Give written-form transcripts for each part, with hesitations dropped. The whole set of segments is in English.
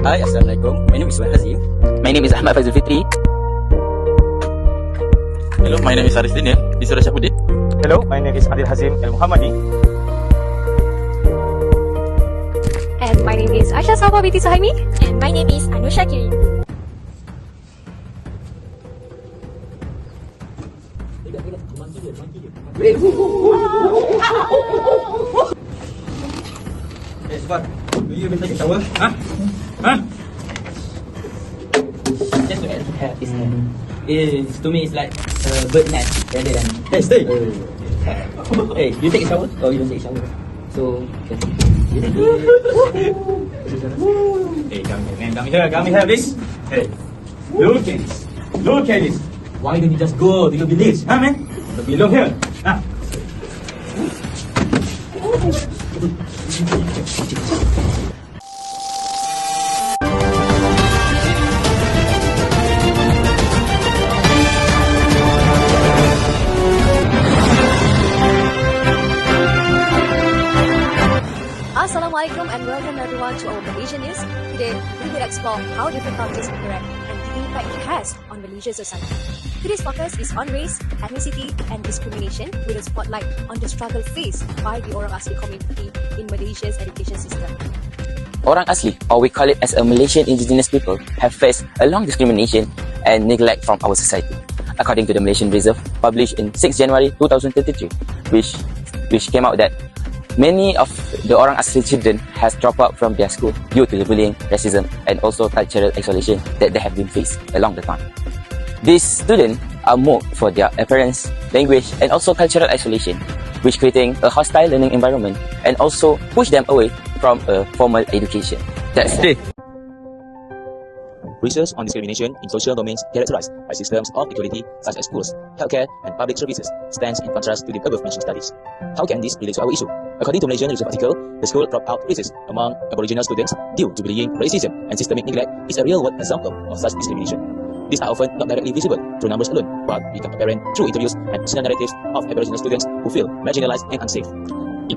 Hi, Assalamualaikum. My name is Hazim. My name is AHMAD FAIZULFITRI. Hello, my name is DANIAL. This is SHAHBUDIN. Hello, my name is ADIL Hazim EL-MUHAMMADY. And my name is AISYAH binti SUHAIMIE. And my name is SHAKIRIN. Hey, Sebab, will you ever take a shower? Huh? Just to add this to me it's like a bird nest rather than Hey, stay! hey, you take a shower or you don't take a shower? So Hey, come here, please. Hey, look at this. Look at this. Why don't you just go to your village, huh, man? You belong here. Huh? Assalamualaikum and welcome everyone to our Malaysian News. Today, we will explore how different cultures interact and the impact it has on Malaysian society. Today's focus is on race, ethnicity and discrimination with a spotlight on the struggle faced by the Orang Asli community in Malaysia's education system. Orang Asli, or we call it as a Malaysian indigenous people, have faced a long discrimination and neglect from our society. According to the Malaysian Reserve, published in 6 January 2023, which came out that many of the Orang Asli children has dropped out from their school due to the bullying, racism, and also cultural isolation that they have been faced along the time. These students are moved for their appearance, language, and also cultural isolation, which creating a hostile learning environment and also push them away from a formal education. That's it. Research on discrimination in social domains characterized by systems of equality such as schools, healthcare, and public services stands in contrast to the above-mentioned studies. How can this relate to our issue? According to Malaysian Reserve article, the school dropout rates among Aboriginal students due to bullying, racism, and systemic neglect is a real-world example of such discrimination. These are often not directly visible through numbers alone, but become apparent through interviews and personal narratives of Aboriginal students who feel marginalized and unsafe.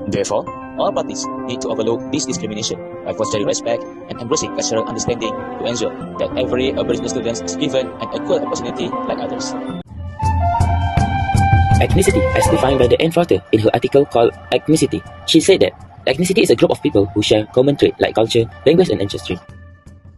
Therefore, all parties need to overlook this discrimination by fostering respect and embracing cultural understanding to ensure that every Aboriginal student is given an equal opportunity like others. Ethnicity, as defined by the author in her article called Ethnicity. She said that ethnicity is a group of people who share common traits like culture, language, and ancestry.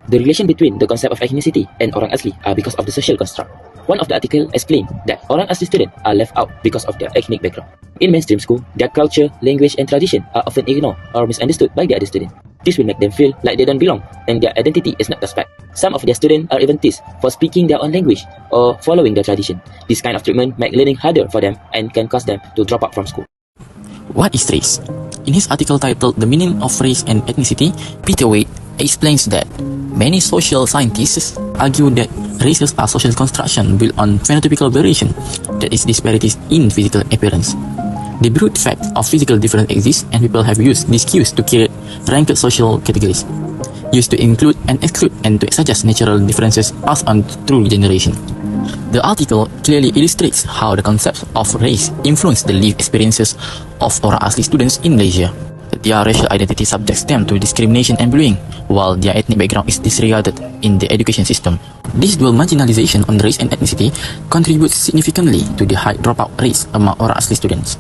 The relation between the concept of ethnicity and Orang Asli are because of the social construct. One of the article explained that Orang Asli students are left out because of their ethnic background. In mainstream school, their culture, language, and tradition are often ignored or misunderstood by the other students. This will make them feel like they don't belong and their identity is not respected. Some of their students are even teased for speaking their own language or following their tradition. This kind of treatment makes learning harder for them and can cause them to drop out from school. What is race? In his article titled The Meaning of Race and Ethnicity, Peter Wade explains that many social scientists argue that races are social constructions built on phenotypical variation, that is, disparities in physical appearance. The brute fact of physical difference exists, and people have used these cues to create ranked social categories, used to include and exclude and to suggest natural differences passed on through generation. The article clearly illustrates how the concept of race influence the lived experiences of Orang Asli students in Malaysia. Their racial identity subjects them to discrimination and bullying, while their ethnic background is disregarded in the education system. This dual marginalization on race and ethnicity contributes significantly to the high dropout rates among Orang Asli students.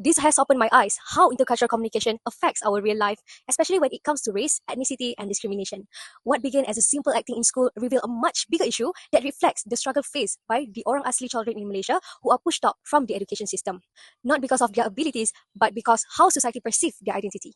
This has opened my eyes how intercultural communication affects our real life, especially when it comes to race, ethnicity, and discrimination. What began as a simple acting in school revealed a much bigger issue that reflects the struggle faced by the Orang Asli children in Malaysia who are pushed out from the education system, not because of their abilities, but because how society perceives their identity.